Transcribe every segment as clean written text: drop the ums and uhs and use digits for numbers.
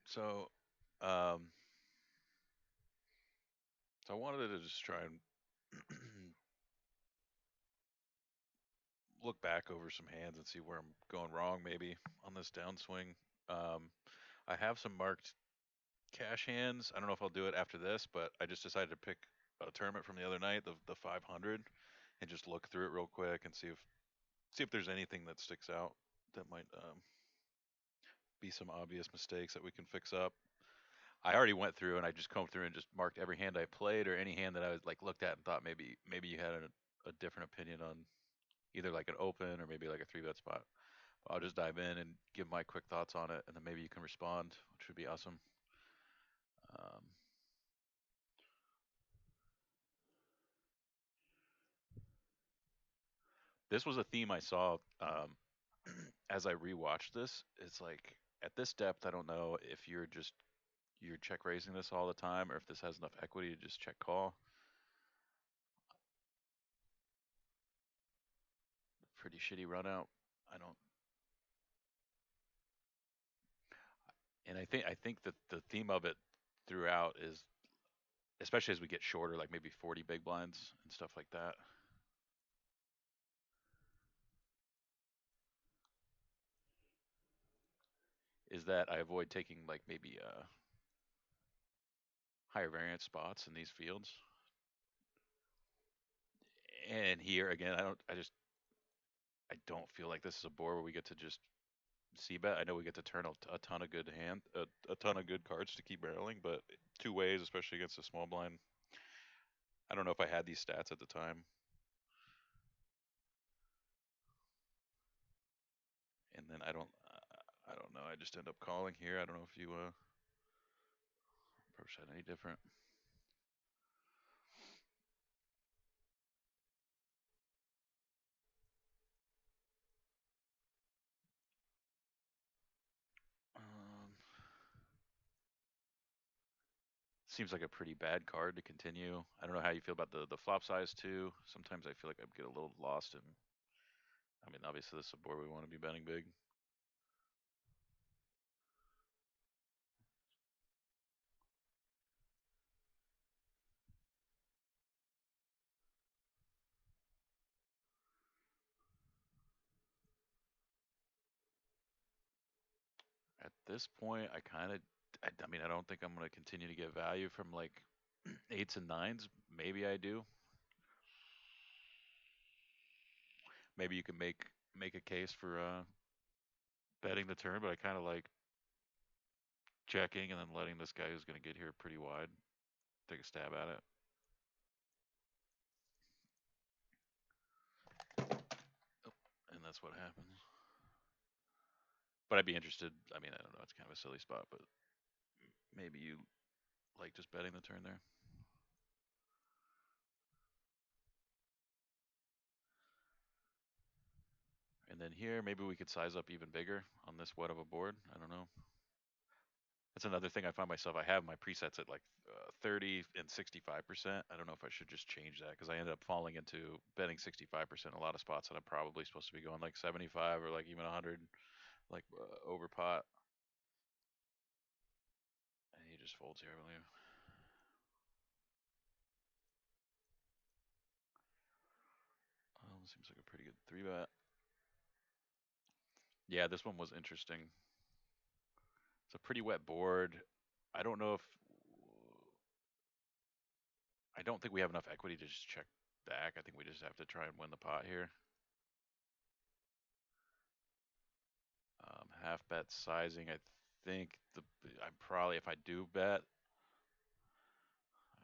So, um, so I wanted to just try and look back over some hands and see where I'm going wrong, maybe on this downswing. Um, I have some marked cash hands. I don't know if I'll do it after this, but I just decided to pick a tournament from the other night, the 500, and just look through it real quick and see if there's anything that sticks out that might be some obvious mistakes that we can fix up. I already went through and I just combed through and just marked every hand I played or any hand that I was like looked at and thought maybe you had a different opinion on either like an open or maybe like a three bet spot. I'll just dive in and give my quick thoughts on it, and then maybe you can respond, which would be awesome. Um, this was a theme I saw as I rewatched this. It's like at this depth, I don't know if you're check raising this all the time or if this has enough equity to just check call. Pretty shitty run out. I don't, and I think that the theme of it throughout is, especially as we get shorter, like maybe 40 big blinds and stuff like that, is that I avoid taking like maybe higher variance spots in these fields. And here again, I don't feel like this is a board where we get to just c bet. I know we get to turn a ton of good a ton of good cards to keep barreling, but two ways, especially against a small blind. I don't know if I had these stats at the time, and then I don't know. I just end up calling here. I don't know if you approach that any different. Um, Seems like a pretty bad card to continue. I don't know how you feel about the flop size too. Sometimes I feel like I get a little lost in. I mean, obviously this is a board we want to be betting big. At this point, I mean, I don't think I'm going to continue to get value from like eights and nines. Maybe I do. Maybe you can make a case for betting the turn, but I kind of like checking and then letting this guy who's going to get here pretty wide take a stab at it. Oh, and that's what happens. But I'd be interested. I mean, I don't know. It's kind of a silly spot, but maybe you like just betting the turn there. And then here, maybe we could size up even bigger on this wet of a board. I don't know. That's another thing I find myself. I have my presets at like 30 and 65%. I don't know if I should just change that because I ended up falling into betting 65% a lot of spots that I'm probably supposed to be going like 75 or like even 100, like over pot. And he just folds here, I believe. Seems like a pretty good three bet. Yeah, this one was interesting. It's a pretty wet board. I don't know if I don't think we have enough equity to just check back. I think we just have to try and win the pot here. Half bet sizing. I think I'm probably if I do bet,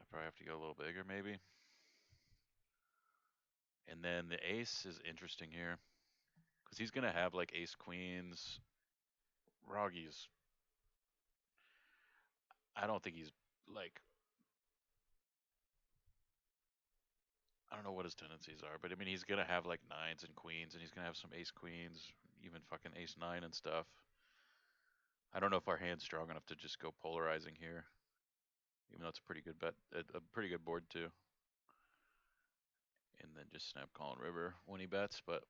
I probably have to go a little bigger maybe. And then the ace is interesting here because he's gonna have like ace queens. Roggy's. I don't think he's like. I don't know what his tendencies are, but I mean he's gonna have like nines and queens, and he's gonna have some ace queens, even fucking ace nine and stuff. I don't know if our hand's strong enough to just go polarizing here, even though it's a pretty good bet, a pretty good board too. And then just snap calling river when he bets, but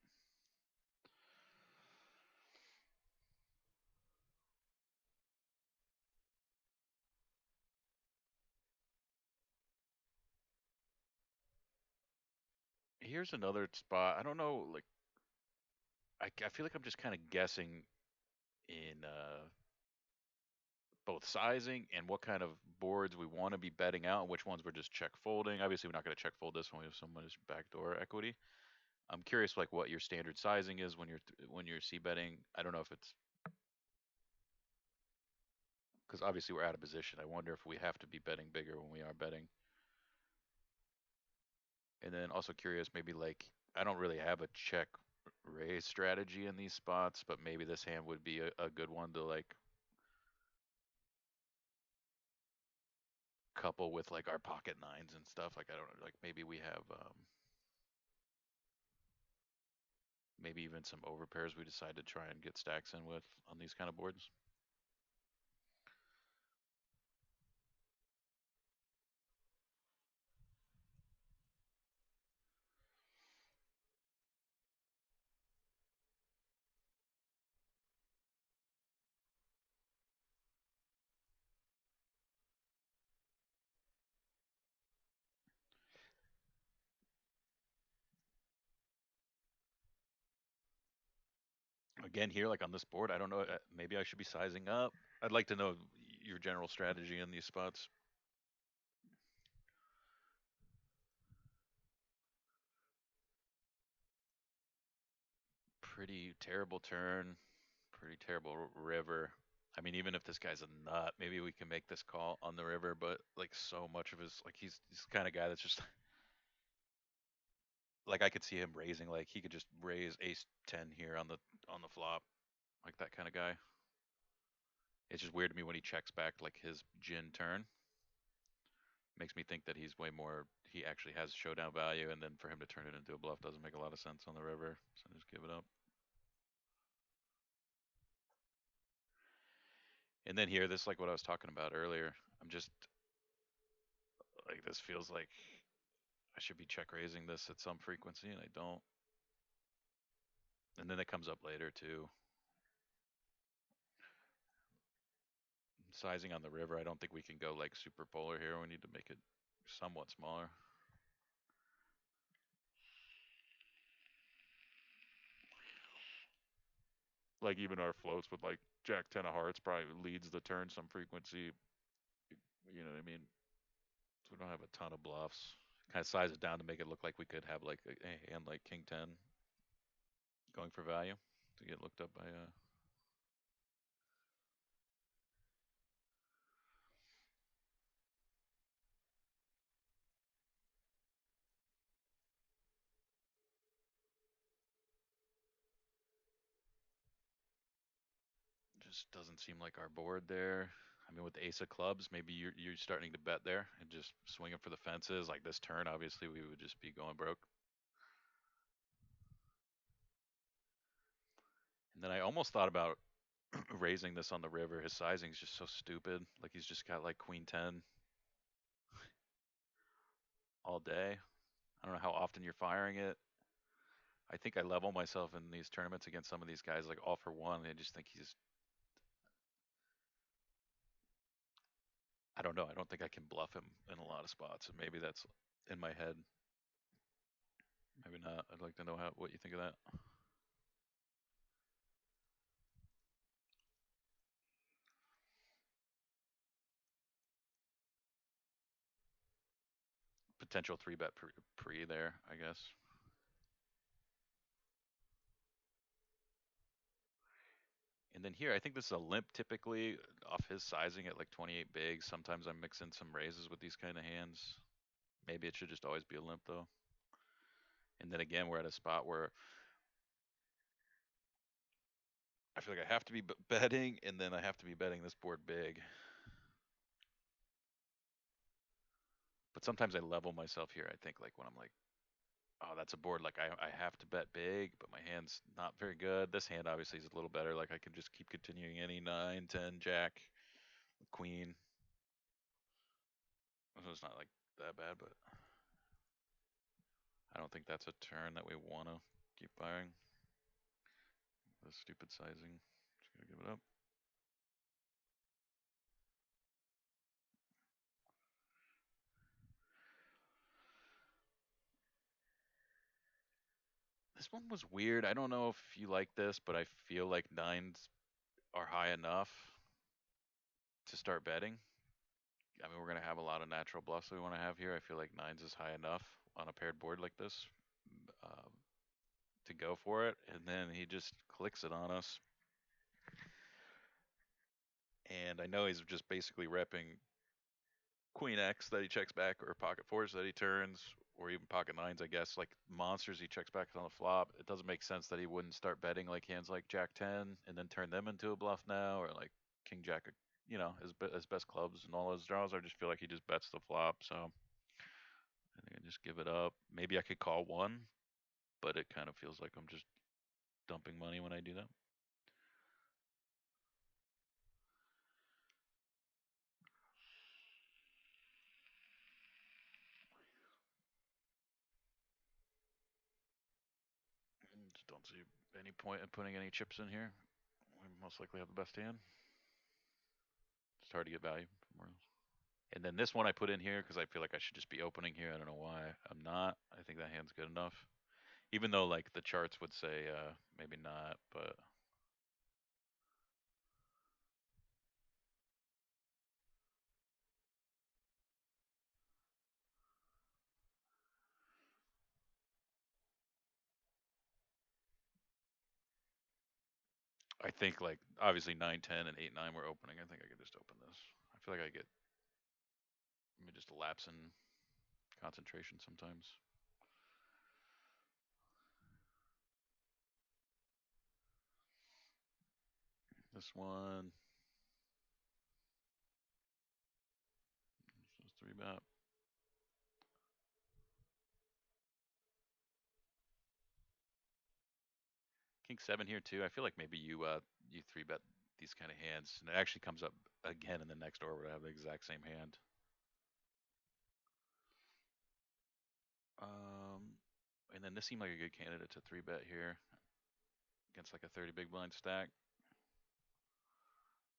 Here's another spot. I don't know. Like, I feel like I'm just kind of guessing in both sizing and what kind of boards we want to be betting out and which ones we're just check folding. Obviously, we're not going to check fold this one. We have so much backdoor equity. I'm curious, like, what your standard sizing is when you're c betting. I don't know if it's because obviously we're out of position. I wonder if we have to be betting bigger when we are betting. And then also curious, maybe like I don't really have a check raise strategy in these spots, but maybe this hand would be a good one to like couple with like our pocket nines and stuff. Like I don't know, like maybe we have maybe even some overpairs we decide to try and get stacks in with on these kind of boards. Again, here like on this board, I don't know. Maybe I should be sizing up. I'd like to know your general strategy in these spots. Pretty terrible turn, pretty terrible river. I mean, even if this guy's a nut, maybe we can make this call on the river. But like so much of his, like he's the kind of guy that's just like I could see him raising. Like he could just raise ace 10 here on the flop, like that kind of guy. It's just weird to me when he checks back like his gin turn. Makes me think that he's way more. He actually has showdown value, and then for him to turn it into a bluff doesn't make a lot of sense on the river. So just give it up. And then here, this is like what I was talking about earlier. I'm just like this feels like I should be check raising this at some frequency, and I don't. And then it comes up later too. Sizing on the river, I don't think we can go like super polar here. We need to make it somewhat smaller. Like even our floats with like Jack 10 of hearts probably leads the turn some frequency. You know what I mean? So we don't have a ton of bluffs. Kind of size it down to make it look like we could have like a hand like King 10 going for value to get looked up by just doesn't seem like our board there. I mean, with the ace of clubs, maybe you're starting to bet there and just swinging for the fences. Like this turn, obviously we would just be going broke. And then I almost thought about raising this on the river. His sizing is just so stupid. Like he's just got like queen 10 all day. I don't know how often you're firing it. I think I level myself in these tournaments against some of these guys like all for one. I just think he's I don't know. I don't think I can bluff him in a lot of spots. And maybe that's in my head. Maybe not. I'd like to know what you think of that. Potential three bet pre there, I guess. And then here, I think this is a limp typically off his sizing at like 28 big. Sometimes I'm mixing some raises with these kind of hands. Maybe it should just always be a limp though. And then again, we're at a spot where I feel like I have to be betting, and then I have to be betting this board big. But sometimes I level myself here. I think like when I'm like, oh, that's a board like I have to bet big, but my hand's not very good. This hand obviously is a little better. Like I can just keep continuing any 9, 10, jack, queen. So it's not like that bad, but I don't think that's a turn that we want to keep firing. The stupid sizing. Just gonna give it up. This one was weird. I don't know if you like this, but I feel like nines are high enough to start betting. I mean, we're gonna have a lot of natural bluffs we want to have here. I feel like nines is high enough on a paired board like this um, to go for it, and then he just clicks it on us. And I know he's just basically repping queen X that he checks back, or pocket fours that he turns, or even pocket nines, I guess. Like monsters, he checks back on the flop. It doesn't make sense that he wouldn't start betting like hands like Jack 10 and then turn them into a bluff now, or like King Jack, his best clubs and all those draws. I just feel like he just bets the flop. So I think I just give it up. Maybe I could call one, but it kind of feels like I'm just dumping money when I do that. Just don't see any point in putting any chips in here. We most likely have the best hand. It's hard to get value from else. And then this one I put in here because I feel like I should just be opening here. I don't know why I'm not. I think that hand's good enough. Even though like the charts would say maybe not, but I think like obviously 9, 10, and 8, 9 we're opening. I think I could just open this. I feel like I get maybe just a lapse in concentration sometimes. This one, this is 3 bet. King 7 here too. I feel like maybe you 3 bet these kind of hands, and it actually comes up again in the next order. I have the exact same hand. Um, and then this seemed like a good candidate to 3 bet here against like a 30 big blind stack.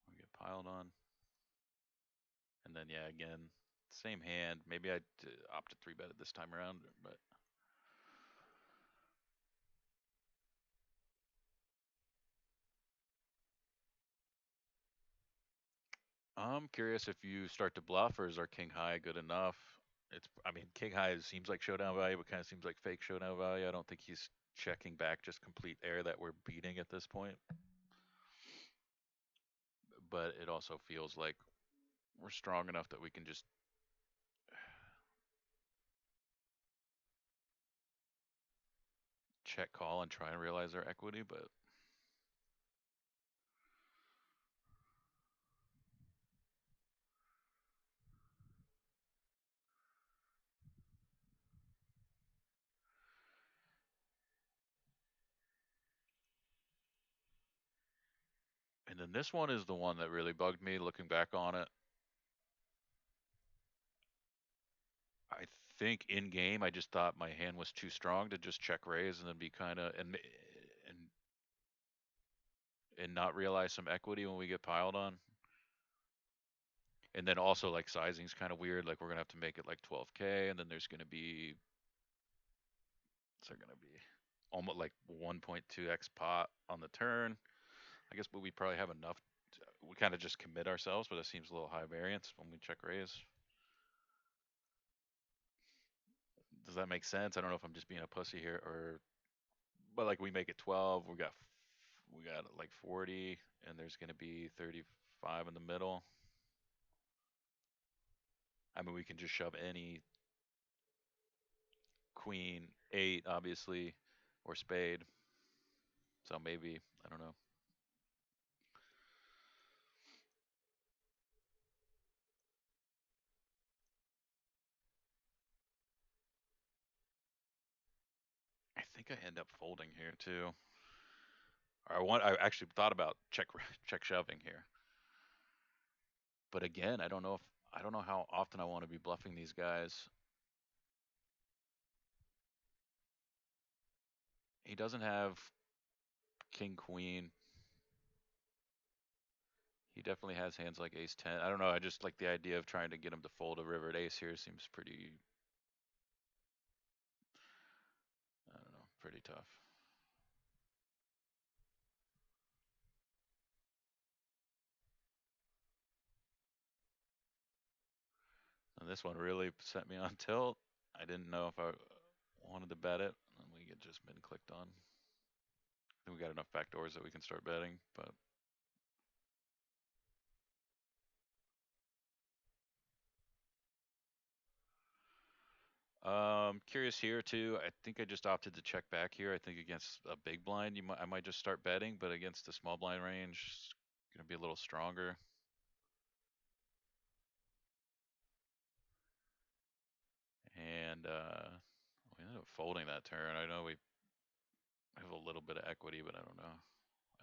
We get piled on. And then, yeah, again, same hand. Maybe I'd opt to 3 bet it this time around, but I'm curious if you start to bluff or is our king high good enough? I mean, king high seems like showdown value, but kind of seems like fake showdown value. I don't think he's checking back just complete air that we're beating at this point. But it also feels like we're strong enough that we can just check call and try and realize our equity, but and then this one is the one that really bugged me looking back on it. I think in game I just thought my hand was too strong to just check raise and then be kind of and and not realize some equity when we get piled on. And then also like sizing's kind of weird. Like we're gonna have to make it like 12K, and then there's gonna be what's there gonna be almost like 1.2x pot on the turn. I guess, but we probably have enough. We kind of just commit ourselves, but it seems a little high variance when we check raise. Does that make sense? I don't know if I'm just being a pussy here, or but like we make it 12, we got like 40, and there's gonna be 35 in the middle. I mean, we can just shove any queen, 8, obviously, or spade. So maybe I don't know. I think I end up folding here too. I actually thought about check shoving here, but again, I don't know how often I want to be bluffing these guys. He doesn't have king queen. He definitely has hands like ace 10. I don't know. I just like the idea of trying to get him to fold a river at ace here seems pretty, I don't know, pretty tough. And this one really set me on tilt. I didn't know if I wanted to bet it, and we get just been clicked on. I think we got enough backdoors that we can start betting, but curious here too. I think I just opted to check back here. I think against a big blind, I might just start betting, but against the small blind range, it's gonna be a little stronger. And we ended up folding that turn. I know we have a little bit of equity, but I don't know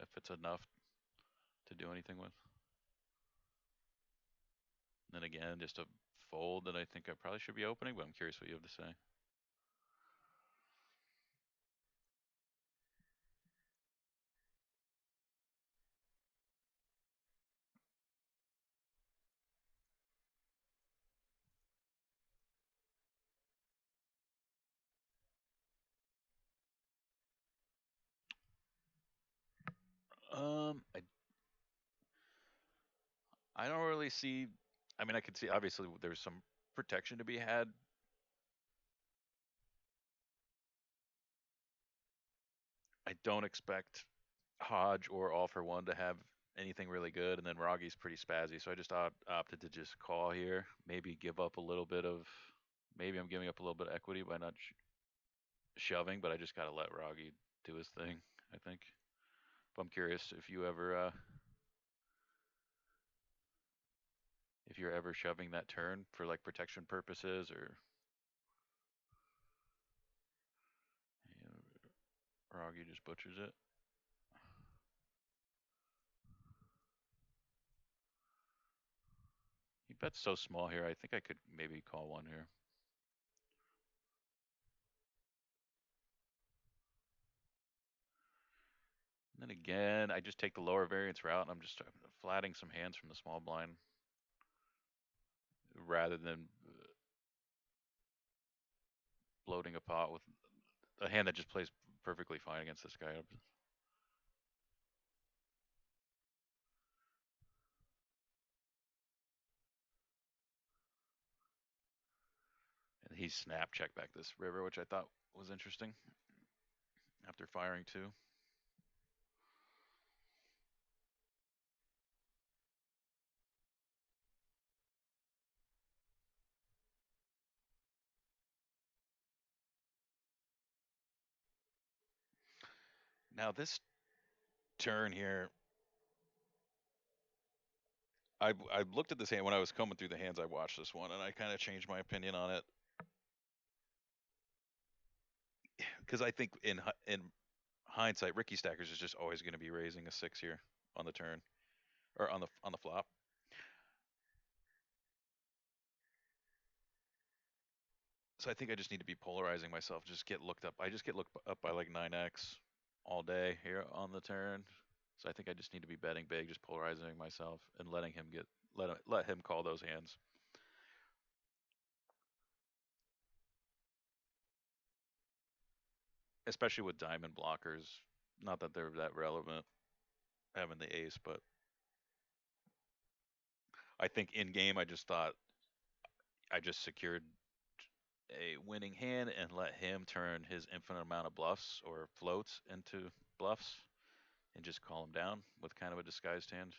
if it's enough to do anything with. And then again, just a fold that I think I probably should be opening, but I'm curious what you have to say. I don't really see. I mean, I could see obviously there's some protection to be had. I don't expect Hodge or All for One to have anything really good, and then Roggy's pretty spazzy, so I just opted to just call here. Maybe give up a little bit of. Maybe I'm giving up a little bit of equity by not shoving, but I just gotta let Roggy do his thing. I think. But I'm curious if you're ever shoving that turn for like protection purposes or you know, Roggy just butchers it. He bets so small here. I think I could maybe call one here. And then again, I just take the lower variance route, and I'm just flatting some hands from the small blind rather than bloating a pot with a hand that just plays perfectly fine against this guy. And he snap check back this river, which I thought was interesting after firing two. Now this turn here, I looked at this hand when I was combing through the hands. I watched this one, and I kind of changed my opinion on it because I think in hindsight, Ricky Stackers is just always going to be raising a six here on the turn or on the flop. So I think I just need to be polarizing myself. Just get looked up. I just get looked up by like 9x all day here on the turn. So I think I just need to be betting big, just polarizing myself and letting him let him call those hands. Especially with diamond blockers. Not that they're that relevant having the ace, but I think in game I just thought I just secured a winning hand and let him turn his infinite amount of bluffs or floats into bluffs and just call him down with kind of a disguised hand.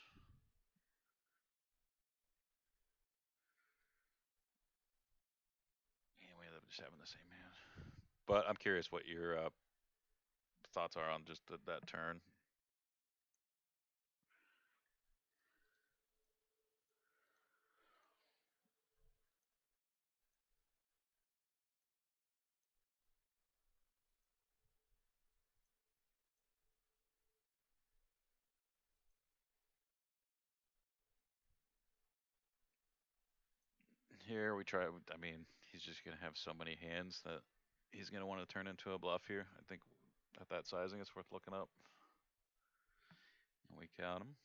And we ended up just having the same hand. But I'm curious what your thoughts are on just that turn. Here we try. I mean, he's just gonna have so many hands that he's gonna want to turn into a bluff here. I think at that sizing, it's worth looking up. And we count him.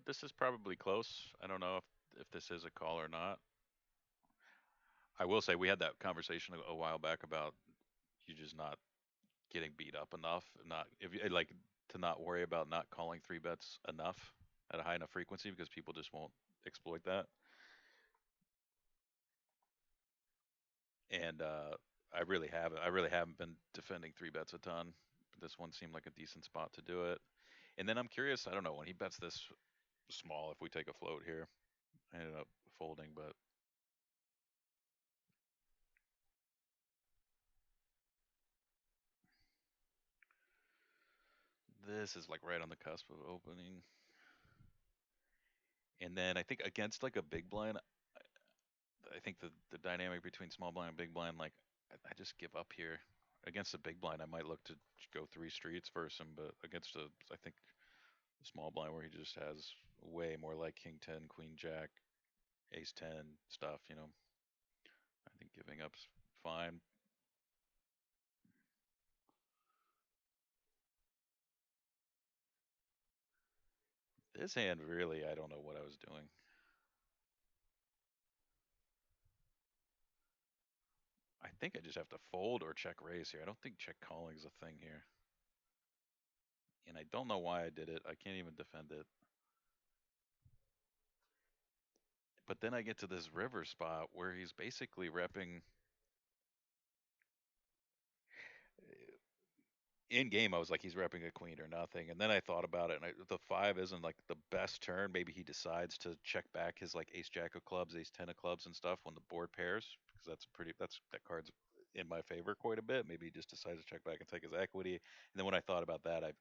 This is probably close. I don't know if this is a call or not. I will say we had that conversation a while back about you just not getting beat up enough, not if you like to not worry about not calling three bets enough at a high enough frequency because people just won't exploit that. And I really haven't been defending three bets a ton. But this one seemed like a decent spot to do it. And then I'm curious. I don't know when he bets this small. If we take a float here, I ended up folding, but this is like right on the cusp of opening. And then I think against like a big blind, I think the dynamic between small blind and big blind, like I just give up here. Against a big blind, I might look to go three streets versus him, but against a, I think small blind where he just has way more like king 10, queen jack, ace 10 stuff, I think giving up's fine. This hand really, I don't know what I was doing. I think I just have to fold or check raise here. I don't think check calling is a thing here. And I don't know why I did it. I can't even defend it. But then I get to this river spot where he's basically repping in game. I was like, he's repping a queen or nothing. And then I thought about it, and the five isn't like the best turn. Maybe he decides to check back his like ace jack of clubs, ace 10 of clubs, and stuff when the board pairs because that card's in my favor quite a bit. Maybe he just decides to check back and take his equity. And then when I thought about that, I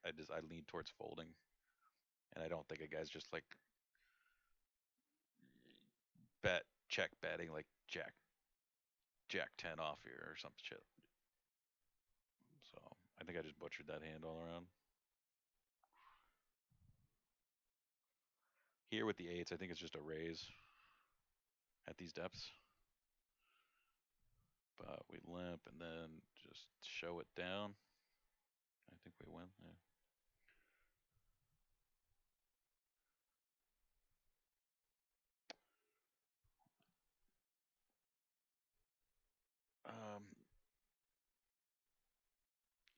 leaned towards folding, and I don't think a guy's just like bet check betting like jack 10 off here or some shit. So I think I just butchered that hand all around. Here with the eights, I think it's just a raise at these depths. But we limp and then just show it down. I think we win. Yeah. Um,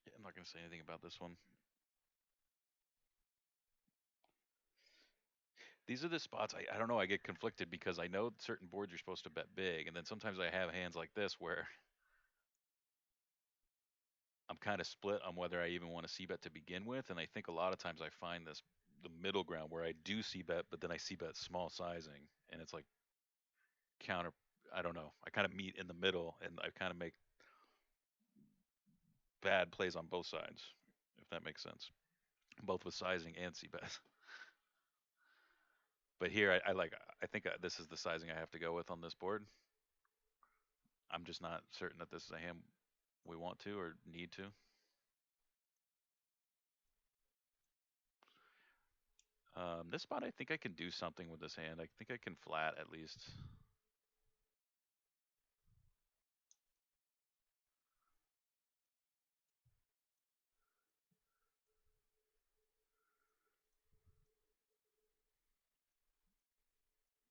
yeah, I'm not going to say anything about this one. These are the spots I don't know. I get conflicted because I know certain boards you're supposed to bet big, and then sometimes I have hands like this where I'm kind of split on whether I even want to c bet to begin with. And I think a lot of times I find this the middle ground where I do c bet, but then I c bet small sizing, and it's like counter. I don't know. I kind of meet in the middle, and I kind of make bad plays on both sides, if that makes sense, both with sizing and c bet. But here, I like. I think this is the sizing I have to go with on this board. I'm just not certain that this is a hand we want to or need to. This spot, I think I can do something with this hand. I think I can flat at least.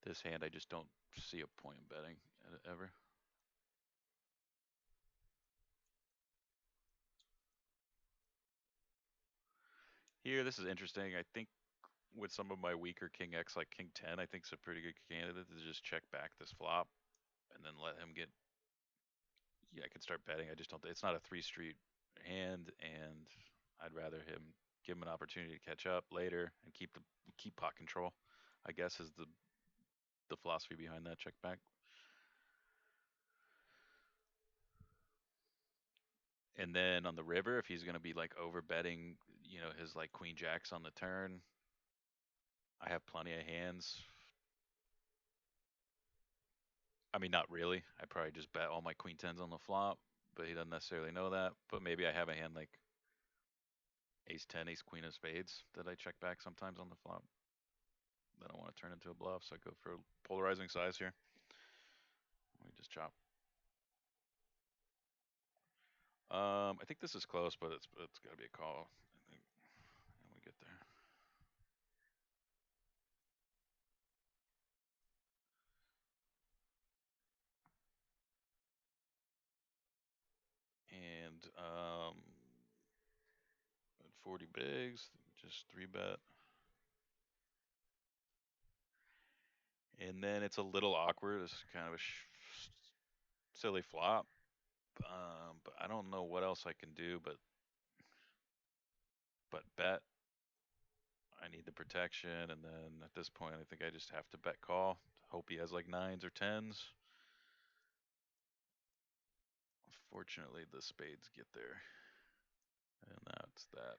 This hand, I just don't see a point in betting ever. Here, this is interesting. I think with some of my weaker King X, like King 10, I think it's a pretty good candidate to just check back this flop and then let him get. Yeah, I can start betting. I just don't. It's not a three street hand, and I'd rather him give him an opportunity to catch up later and keep pot control. I guess is the philosophy behind that check back. And then on the river, if he's gonna be like over betting, his like queen jacks on the turn, I have plenty of hands. I mean, not really. I probably just bet all my queen tens on the flop, but he doesn't necessarily know that. But maybe I have a hand like ace ten, ace queen of spades that I check back sometimes on the flop. That I want to turn into a bluff, so I go for a polarizing size here. We just chop. I think this is close, but it's got to be a call. I think, and we get there. and at 40 bigs, just three bet. And then it's a little awkward. It's kind of a silly flop. But I don't know what else I can do but bet. I need the protection, and then at this point, I think I just have to bet call. Hope he has like nines or tens. Fortunately, the spades get there, and that's that.